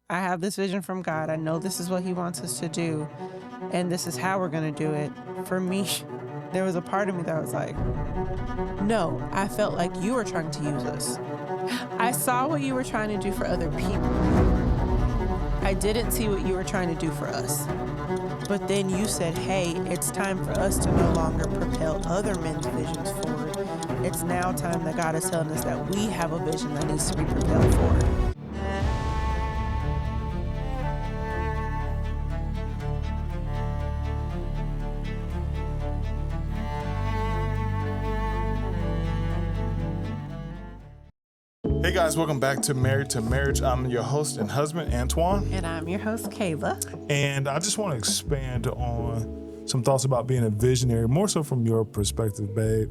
I have this vision from God. I know this is what he wants us to do, and this is how we're going to do it. For me, there was a part of me that was like, no, I felt like you were trying to use us. I saw what you were trying to do for other people. I didn't see what you were trying to do for us. But then you said, hey, it's time for us to no longer propel other men's visions forward. It's now time that God is telling us that we have a vision that needs to be propelled forward. Hey guys, welcome back to Married to Marriage. I'm your host and husband, Antoine. And I'm your host, Kayla. And I just want to expand on some thoughts about being a visionary, more so from your perspective, babe.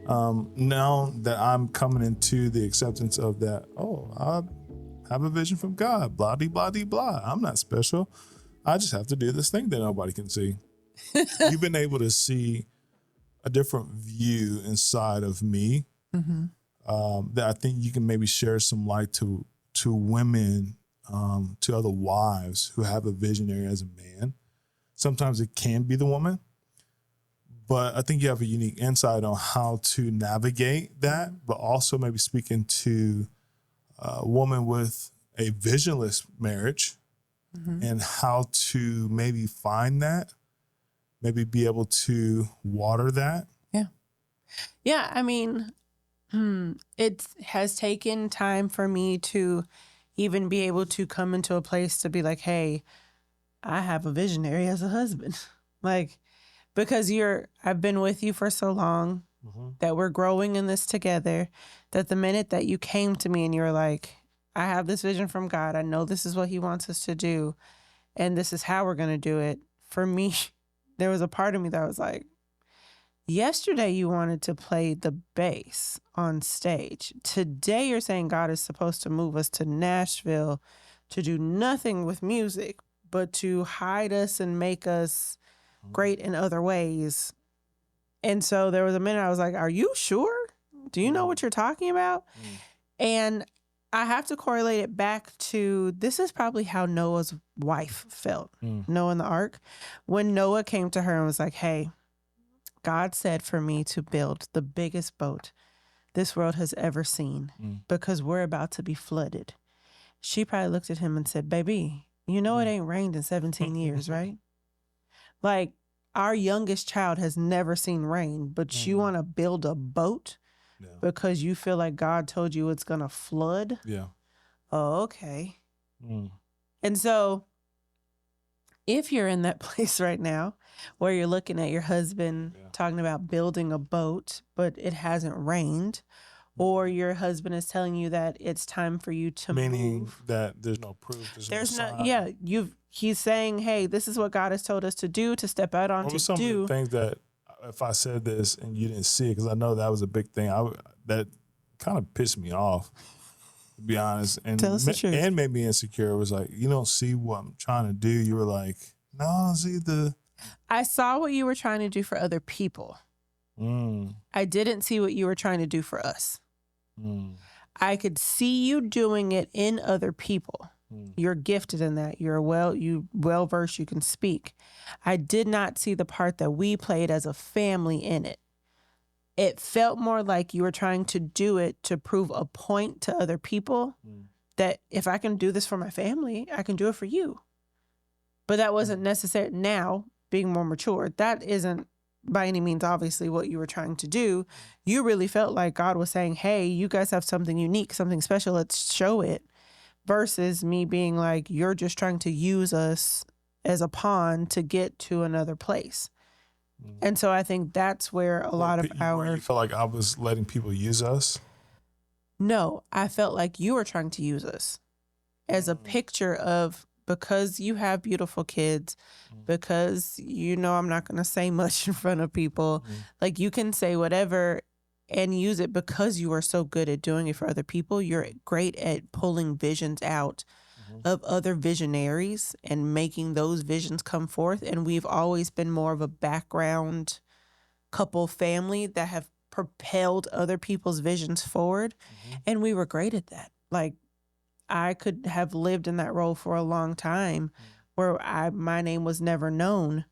Now that I'm coming into the acceptance of that, I have a vision from God, blah, de, blah, de, blah. I'm not special. I just have to do this thing that nobody can see. You've been able to see a different view inside of me. Mm-hmm. That I think you can maybe share some light to women, to other wives who have a visionary as a man. Sometimes it can be the woman, but I think you have a unique insight on how to navigate that, but also maybe speaking to a woman with a visionless marriage and how to maybe find that, maybe be able to water that. Yeah, I mean, it has taken time for me to even be able to come into a place to be like, hey, I have a visionary as a husband. Like, because I've been with you for so long that we're growing in this together, that the minute that you came to me and you were like, I have this vision from God. I know this is what he wants us to do, and this is how we're going to do it. For me, there was a part of me that was like, yesterday you wanted to play the bass on stage. Today you're saying God is supposed to move us to Nashville to do nothing with music, but to hide us and make us great in other ways. And so there was a minute I was like, are you sure? Do you know what you're talking about? And I have to correlate it back to, this is probably how Noah's wife felt, Noah in the ark. When Noah came to her and was like, hey, God said for me to build the biggest boat this world has ever seen because we're about to be flooded. She probably looked at him and said, baby, you know it ain't rained in 17 years, right? Like, our youngest child has never seen rain, but you want to build a boat because you feel like God told you it's going to flood? Yeah. Oh, okay. And so if you're in that place right now where you're looking at your husband talking about building a boat, but it hasn't rained, or your husband is telling you that it's time for you to move. That there's no proof. There's no sign. Yeah. He's saying, hey, this is what God has told us to do, to step out on, what to was some do. of the things that, if I said this and you didn't see it, because I know that was a big thing, that kind of pissed me off, to be honest. And Tell us the truth. And made me insecure. It was like, you don't see what I'm trying to do. You were like, no, I don't see the... I saw what you were trying to do for other people. I didn't see what you were trying to do for us. I could see you doing it in other people. You're gifted in that. You're well-versed. You can speak. I did not see the part that we played as a family in it. It felt more like you were trying to do it to prove a point to other people that if I can do this for my family, I can do it for you. But that wasn't necessary. Now, being more mature, that isn't by any means obviously what you were trying to do. You really felt like God was saying, hey, you guys have something unique, something special, let's show it. Versus me being like, you're just trying to use us as a pawn to get to another place. And so I think that's where a lot of You felt like I was letting people use us? No, I felt like you were trying to use us as a picture of, because you have beautiful kids, because I'm not going to say much in front of people. Like, you can say whatever and use it because you are so good at doing it for other people. You're great at pulling visions out of other visionaries and making those visions come forth. And we've always been more of a background couple family that have propelled other people's visions forward. And we were great at that. Like, I could have lived in that role for a long time where my name was never known.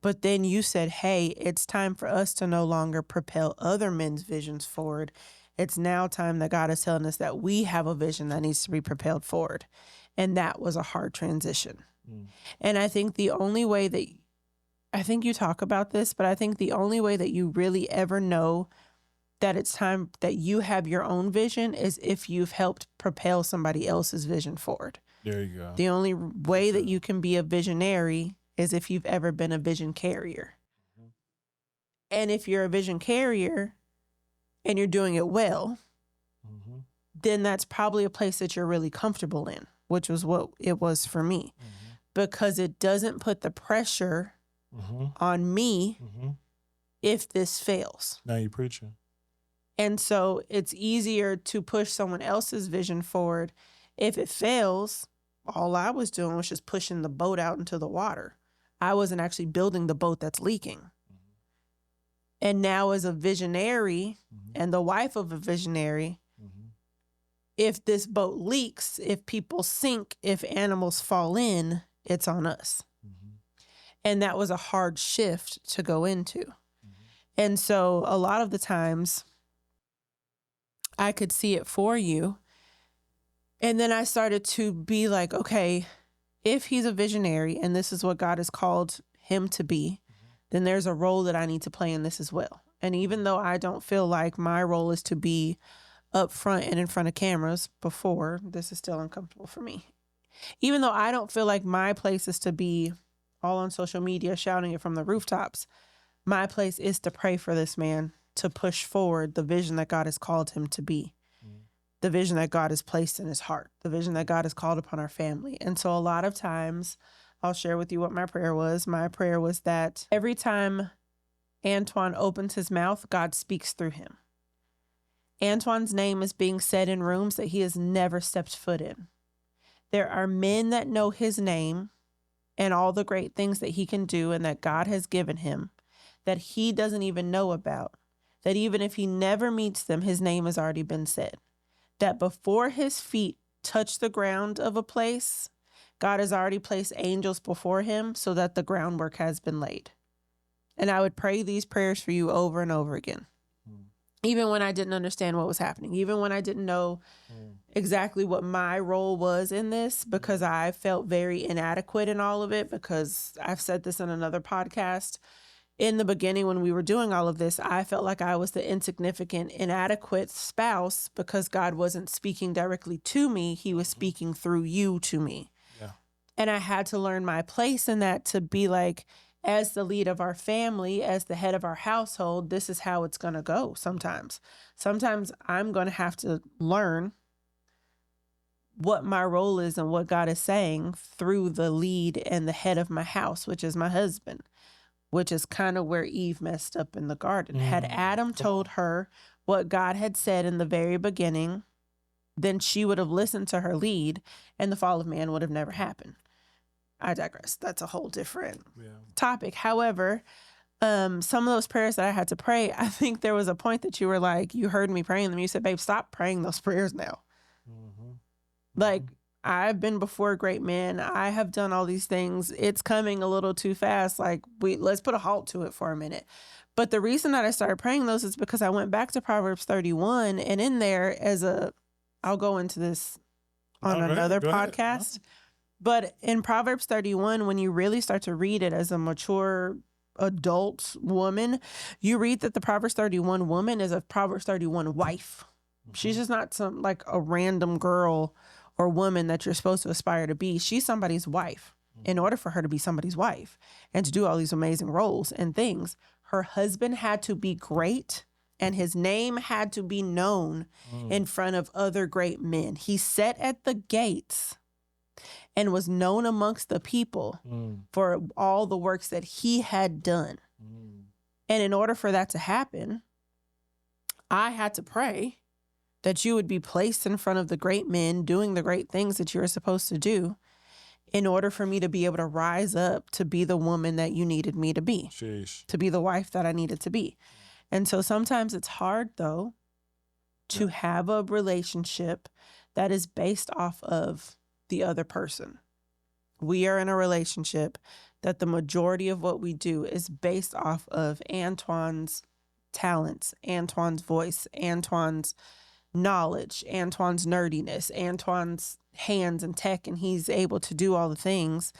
But then you said, hey, it's time for us to no longer propel other men's visions forward. It's now time that God is telling us that we have a vision that needs to be propelled forward. And that was a hard transition. And I think the only way that, I think you talk about this, but I think the only way that you really ever know that it's time that you have your own vision is if you've helped propel somebody else's vision forward. There you go. The only way that you can be a visionary is if you've ever been a vision carrier. And if you're a vision carrier and you're doing it well, then that's probably a place that you're really comfortable in, which was what it was for me, because it doesn't put the pressure on me if this fails. Now you're preaching. And so it's easier to push someone else's vision forward. If it fails, all I was doing was just pushing the boat out into the water. I wasn't actually building the boat that's leaking. And now as a visionary and the wife of a visionary, if this boat leaks, if people sink, if animals fall in, it's on us. And that was a hard shift to go into. And so a lot of the times I could see it for you. And then I started to be like, okay, if he's a visionary and this is what God has called him to be, then there's a role that I need to play in this as well. And even though I don't feel like my role is to be up front and in front of cameras before, this is still uncomfortable for me. Even though I don't feel like my place is to be all on social media shouting it from the rooftops, my place is to pray for this man to push forward the vision that God has called him to be, the vision that God has placed in his heart, the vision that God has called upon our family. And so a lot of times, I'll share with you what my prayer was. My prayer was that every time Antoine opens his mouth, God speaks through him. Antoine's name is being said in rooms that he has never stepped foot in. There are men that know his name and all the great things that he can do and that God has given him that he doesn't even know about, that even if he never meets them, his name has already been said. That before his feet touch the ground of a place, God has already placed angels before him so that the groundwork has been laid. And I would pray these prayers for you over and over again. Even when I didn't understand what was happening, even when I didn't know exactly what my role was in this, because I felt very inadequate in all of it, because I've said this in another podcast. In the beginning, when we were doing all of this, I felt like I was the insignificant, inadequate spouse because God wasn't speaking directly to me. He was speaking through you to me. Yeah. And I had to learn my place in that, to be like, as the lead of our family, as the head of our household, this is how it's going to go sometimes. Sometimes I'm going to have to learn what my role is and what God is saying through the lead and the head of my house, which is my husband, which is kind of where Eve messed up in the garden. Had Adam told her what God had said in the very beginning, then she would have listened to her lead and the fall of man would have never happened. I digress. That's a whole different topic. However, some of those prayers that I had to pray, I think there was a point that you were like, you heard me praying them. You said, babe, stop praying those prayers now. Like, I've been before great men. I have done all these things. It's coming a little too fast. Like, let's put a halt to it for a minute. But the reason that I started praying those is because I went back to Proverbs 31, and in there I'll go into this on another podcast. But in Proverbs 31, when you really start to read it as a mature adult woman, you read that the Proverbs 31 woman is a Proverbs 31 wife. She's just not some like a random girl or woman that you're supposed to aspire to be. She's somebody's wife. In order for her to be somebody's wife and to do all these amazing roles and things, her husband had to be great and his name had to be known in front of other great men. He sat at the gates and was known amongst the people for all the works that he had done. And in order for that to happen, I had to pray that you would be placed in front of the great men doing the great things that you're supposed to do in order for me to be able to rise up to be the woman that you needed me to be, to be the wife that I needed to be. And so sometimes it's hard, though, to have a relationship that is based off of the other person. We are in a relationship that the majority of what we do is based off of Antoine's talents, Antoine's voice, Antoine's knowledge, Antoine's nerdiness, Antoine's hands and tech, and he's able to do all the things.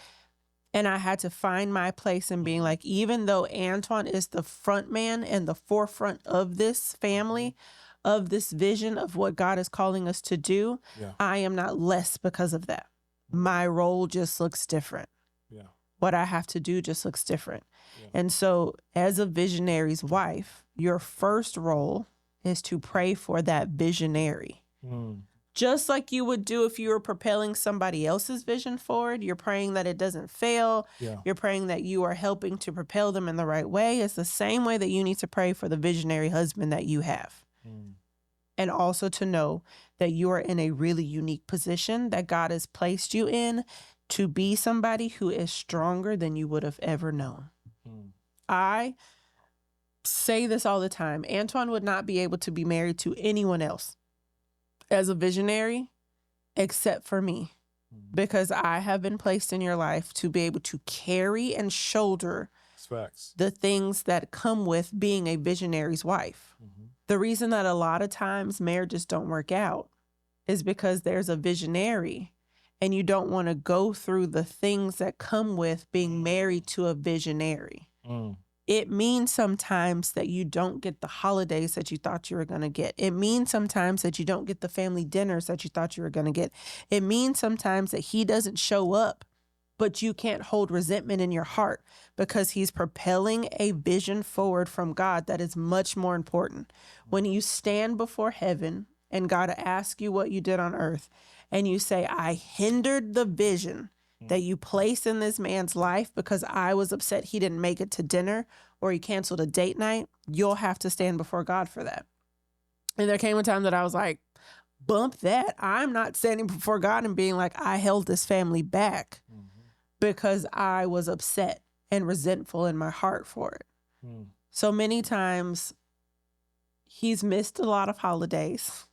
And I had to find my place in being like, even though Antoine is the front man and the forefront of this family, of this vision of what God is calling us to do, I am not less because of that. My role just looks different. What I have to do just looks different. And so as a visionary's wife, your first role is to pray for that visionary. Just like you would do if you were propelling somebody else's vision forward. You're praying that it doesn't fail. You're praying that you are helping to propel them in the right way. It's the same way that you need to pray for the visionary husband that you have. And also to know that you are in a really unique position that God has placed you in to be somebody who is stronger than you would have ever known. I say this all the time. Antoine would not be able to be married to anyone else as a visionary except for me, because I have been placed in your life to be able to carry and shoulder the things that come with being a visionary's wife. The reason that a lot of times marriages don't work out is because there's a visionary and you don't want to go through the things that come with being married to a visionary. It means sometimes that you don't get the holidays that you thought you were going to get. It means sometimes that you don't get the family dinners that you thought you were going to get. It means sometimes that he doesn't show up, but you can't hold resentment in your heart because he's propelling a vision forward from God that is much more important. When you stand before heaven and God asks you what you did on earth, and you say, I hindered the vision that you placed in this man's life because I was upset he didn't make it to dinner or he canceled a date night, you'll have to stand before God for that. And there came a time that I was like, bump that. I'm not standing before God and being like, I held this family back because I was upset and resentful in my heart for it. So many times he's missed a lot of holidays.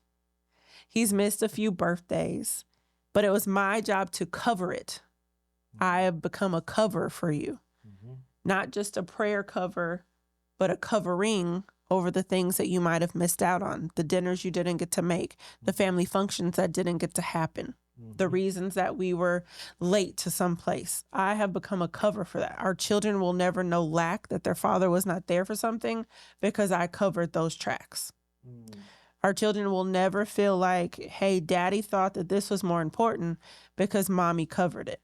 He's missed a few birthdays, but it was my job to cover it. I have become a cover for you, not just a prayer cover, but a covering over the things that you might have missed out on, the dinners you didn't get to make, the family functions that didn't get to happen, the reasons that we were late to some place. I have become a cover for that. Our children will never know lack, that their father was not there for something, because I covered those tracks. Our children will never feel like, hey, daddy thought that this was more important because mommy covered it.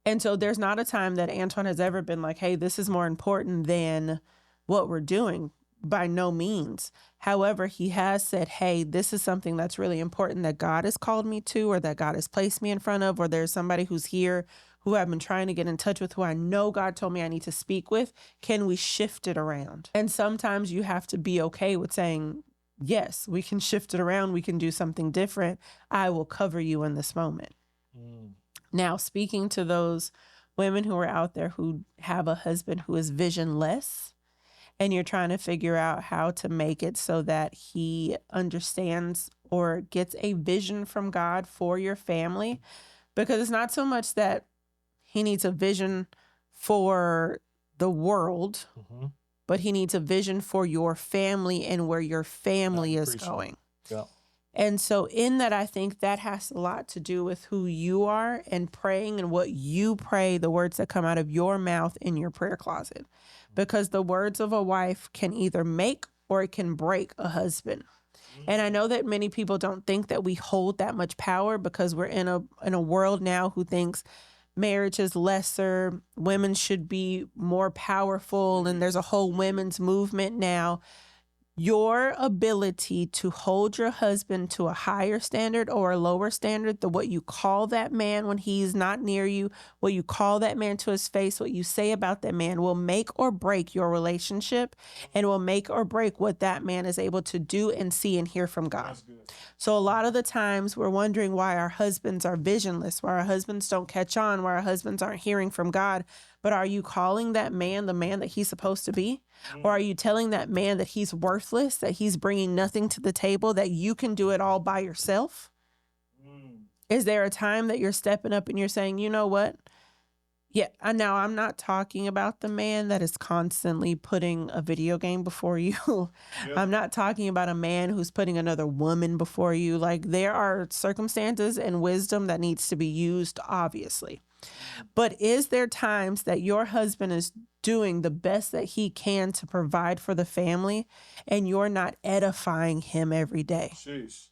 And so there's not a time that Antoine has ever been like, hey, this is more important than what we're doing. By no means. However, he has said, hey, this is something that's really important that God has called me to, or that God has placed me in front of, or there's somebody who's here who I've been trying to get in touch with, who I know God told me I need to speak with. Can we shift it around? And sometimes you have to be okay with saying, yes, we can shift it around. We can do something different. I will cover you in this moment. Now, speaking to those women who are out there who have a husband who is visionless, and you're trying to figure out how to make it so that he understands or gets a vision from God for your family, because it's not so much that he needs a vision for the world, but he needs a vision for your family and where your family is going. And so in that, I think that has a lot to do with who you are and praying and what you pray, the words that come out of your mouth in your prayer closet. Because the words of a wife can either make or it can break a husband. And I know that many people don't think that we hold that much power, because we're in a world now who thinks marriage is lesser, women should be more powerful, and there's a whole women's movement now. Your ability to hold your husband to a higher standard or a lower standard, what you call that man when he's not near you, what you call that man to his face, what you say about that man will make or break your relationship, and will make or break what that man is able to do and see and hear from God. So a lot of the times we're wondering why our husbands are visionless, why our husbands don't catch on, why our husbands aren't hearing from God. But are you calling that man the man that he's supposed to be? Or are you telling that man that he's worthless, that he's bringing nothing to the table, that you can do it all by yourself? Is there a time that you're stepping up and you're saying, you know what? Yeah, now I'm not talking about the man that is constantly putting a video game before you. Yep. I'm not talking about a man who's putting another woman before you. Like, there are circumstances and wisdom that needs to be used, obviously. But is there times that your husband is doing the best that he can to provide for the family and you're not edifying him every day? Sheesh.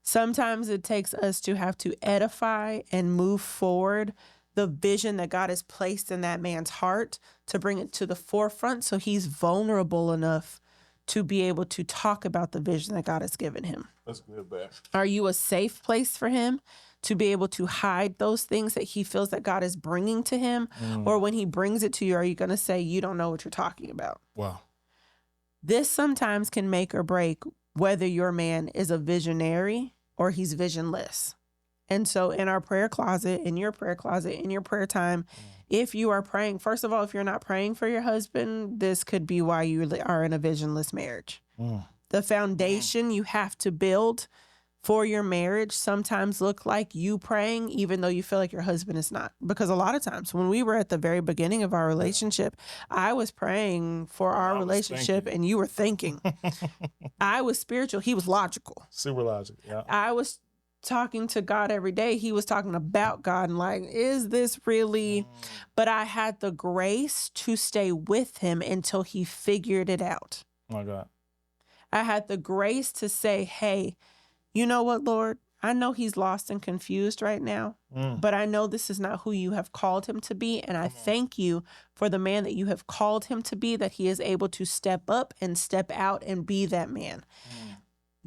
Sometimes it takes us to have to edify and move forward the vision that God has placed in that man's heart, to bring it to the forefront so he's vulnerable enough to be able to talk about the vision that God has given him. That's good, babe. Are you a safe place for him to be able to hide those things that he feels that God is bringing to him? Or when he brings it to you, are you going to say, you don't know what you're talking about? Wow. This sometimes can make or break whether your man is a visionary or he's visionless. And so in our prayer closet, in your prayer closet, in your prayer time, if you are praying, first of all, if you're not praying for your husband, this could be why you are in a visionless marriage. The foundation you have to build for your marriage sometimes look like you praying, even though you feel like your husband is not. Because a lot of times when we were at the very beginning of our relationship, I was praying for our relationship and you were thinking. I was spiritual. He was logical. Super logical. Yeah. I was talking to God every day. He was talking about God and like, is this really? But I had the grace to stay with him until he figured it out. Oh my God. I had the grace to say, hey, you know what, Lord? I know he's lost and confused right now, but I know this is not who you have called him to be. And I thank you for the man that you have called him to be, that he is able to step up and step out and be that man.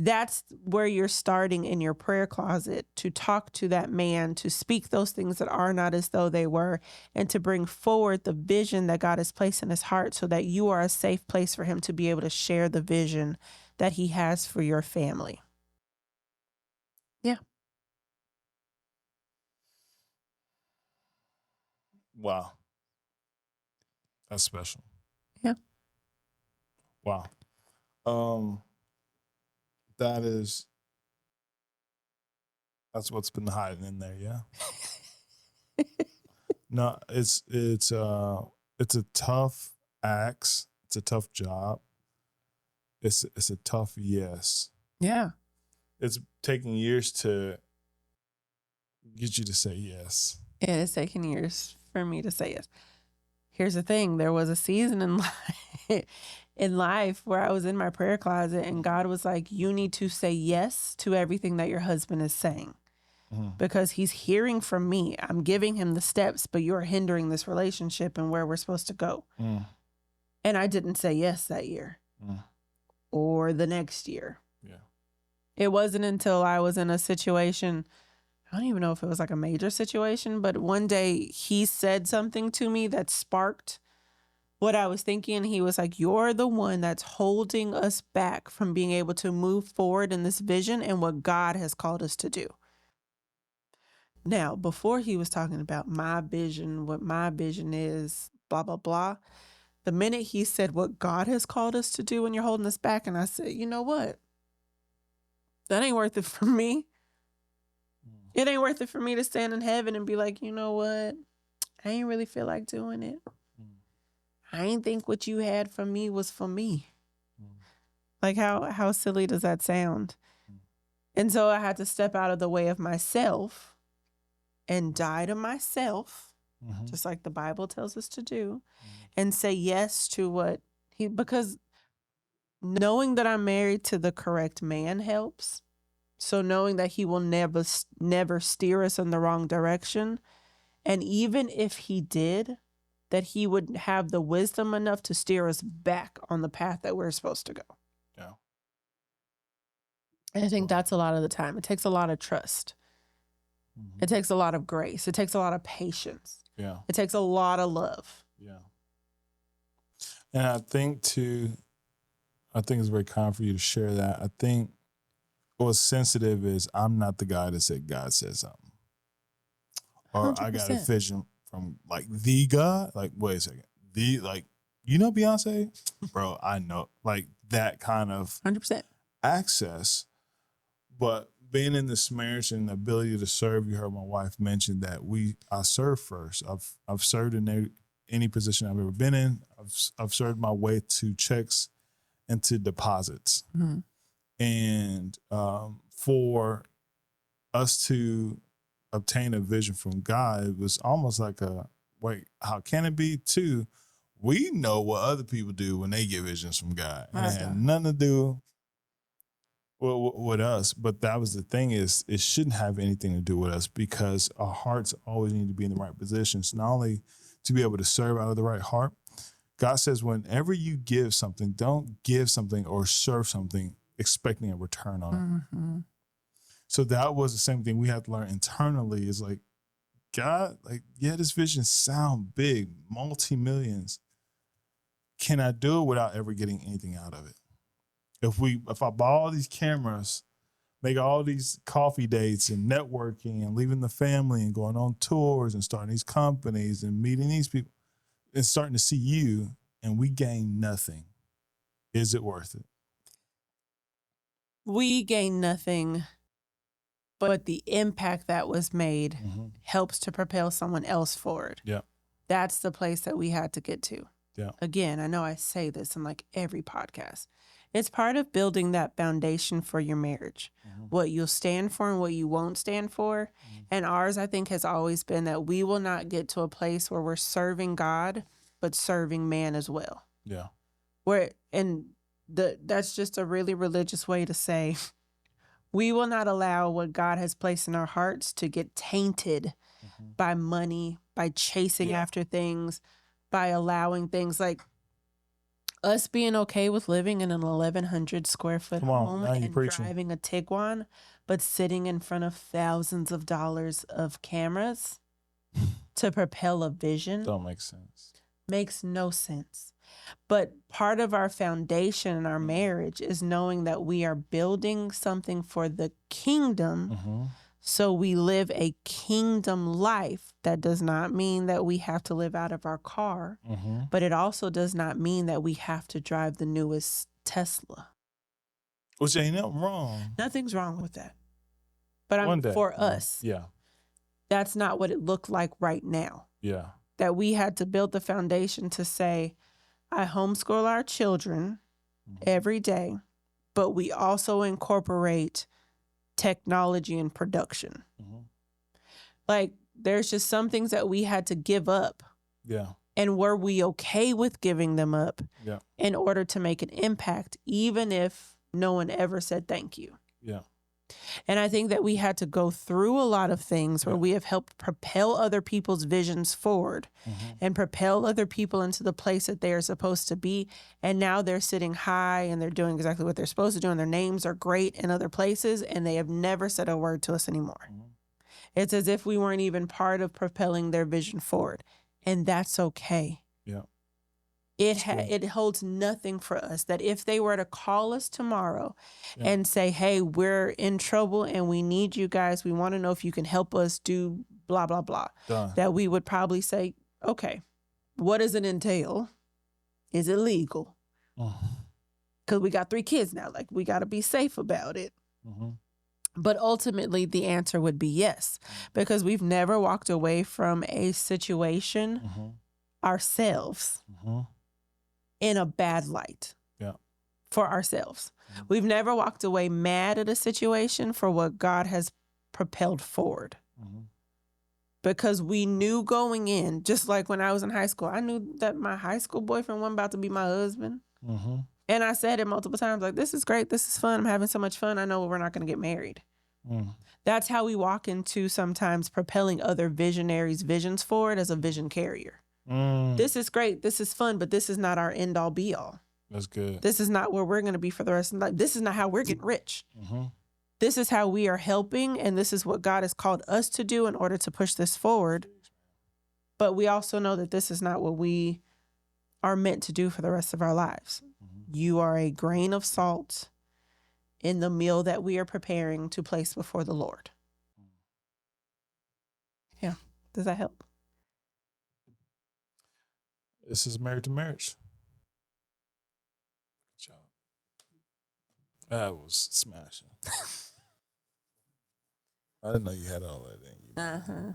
That's where you're starting in your prayer closet, to talk to that man, to speak those things that are not as though they were, and to bring forward the vision that God has placed in his heart so that you are a safe place for him to be able to share the vision that he has for your family. Yeah. Wow. That's special. Yeah. Wow. That's what's been hiding in there, yeah. No, it's a tough axe. It's a tough job. It's a tough yes. Yeah. It's taking years to get you to say yes. It has taken years for me to say yes. Here's the thing. There was a season in life where I was in my prayer closet and God was like, you need to say yes to everything that your husband is saying, because he's hearing from me. I'm giving him the steps, but you're hindering this relationship and where we're supposed to go. And I didn't say yes that year or the next year. Yeah. It wasn't until I was in a situation, I don't even know if it was like a major situation, but one day he said something to me that sparked what I was thinking. He was like, you're the one that's holding us back from being able to move forward in this vision and what God has called us to do. Now, before he was talking about my vision, what my vision is, blah, blah, blah. The minute he said what God has called us to do and you're holding us back, and I said, you know what? That ain't worth it for me. It ain't worth it for me to stand in heaven and be like, you know what? I ain't really feel like doing it. I ain't think what you had for me was for me. Like how silly does that sound? And so I had to step out of the way of myself and die to myself, just like the Bible tells us to do, and say yes to what because knowing that I'm married to the correct man helps. So knowing that he will never steer us in the wrong direction. And even if he did, that he would have the wisdom enough to steer us back on the path that we're supposed to go. Yeah. And I think that's a lot of the time. It takes a lot of trust. It takes a lot of grace. It takes a lot of patience. Yeah. It takes a lot of love. Yeah. And I think it's very kind for you to share that. I think what's sensitive is I'm not the guy that said God said something. Or 100%. I got a vision like the God. Like, wait a second, Beyonce, bro. I know, like that kind of 100%. access. But being in this marriage and the ability to serve, you heard my wife mention that I serve first. I've served in any position I've ever been in. I've served my way to checks and to deposits. Mm-hmm. And for us to obtain a vision from God, it was almost like wait, how can it be? Too, we know what other people do when they get visions from God. And it had nothing to do with us. But that was the thing, is it shouldn't have anything to do with us, because our hearts always need to be in the right positions, not only to be able to serve out of the right heart. God says whenever you give something, don't give something or serve something expecting a return on it. Mm-hmm. So that was the same thing we have to learn internally, is like, God, like, yeah, this vision sound big, multi-millions. Can I do it without ever getting anything out of it? If I buy all these cameras, make all these coffee dates and networking and leaving the family and going on tours and starting these companies and meeting these people and starting to see you, and we gain nothing, is it worth it? We gain nothing, but the impact that was made helps to propel someone else forward. Yeah. That's the place that we had to get to. Yeah. Again, I know I say this in like every podcast. It's part of building that foundation for your marriage, what you'll stand for and what you won't stand for. And ours, I think, has always been that we will not get to a place where we're serving God, but serving man as well. Yeah. That's just a really religious way to say we will not allow what God has placed in our hearts to get tainted by money, by chasing after things, by allowing things like us being okay with living in an 1,100 square foot home and driving a Tiguan, but sitting in front of thousands of dollars of cameras to propel a vision. Don't make sense. Makes no sense. But part of our foundation in our marriage is knowing that we are building something for the kingdom. So we live a kingdom life. That does not mean that we have to live out of our car, but it also does not mean that we have to drive the newest Tesla. Which ain't nothing wrong. Nothing's wrong with that. But for us, that's not what it looked like right now. Yeah. That we had to build the foundation to say, I homeschool our children every day, but we also incorporate technology and production. Like, there's just some things that we had to give up. Yeah. And were we okay with giving them up in order to make an impact, even if no one ever said thank you? Yeah. And I think that we had to go through a lot of things where we have helped propel other people's visions forward and propel other people into the place that they are supposed to be. And now they're sitting high and they're doing exactly what they're supposed to do. And their names are great in other places. And they have never said a word to us anymore. It's as if we weren't even part of propelling their vision forward. And that's okay. Yeah. It holds nothing for us that if they were to call us tomorrow and say, hey, we're in trouble and we need you guys, we want to know if you can help us do blah, blah, blah, that we would probably say, okay, what does it entail? Is it legal? Because we got 3 kids now. Like, we got to be safe about it. But ultimately, the answer would be yes, because we've never walked away from a situation ourselves in a bad light for ourselves. We've never walked away mad at a situation for what God has propelled forward. Because we knew going in, just like when I was in high school, I knew that my high school boyfriend wasn't about to be my husband. And I said it multiple times, like, this is great. This is fun. I'm having so much fun. I know we're not going to get married. That's how we walk into sometimes propelling other visionaries' visions forward as a vision carrier. This is great. This is fun, but this is not our end all be all. That's good. This is not where we're going to be for the rest of the life. This is not how we're getting rich. This is how we are helping. And this is what God has called us to do in order to push this forward. But we also know that this is not what we are meant to do for the rest of our lives. You are a grain of salt in the meal that we are preparing to place before the Lord. Yeah. Does that help? This is Married to Marriage. Good job. That was smashing. I didn't know you had all that in you. Uh-huh.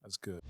That's good.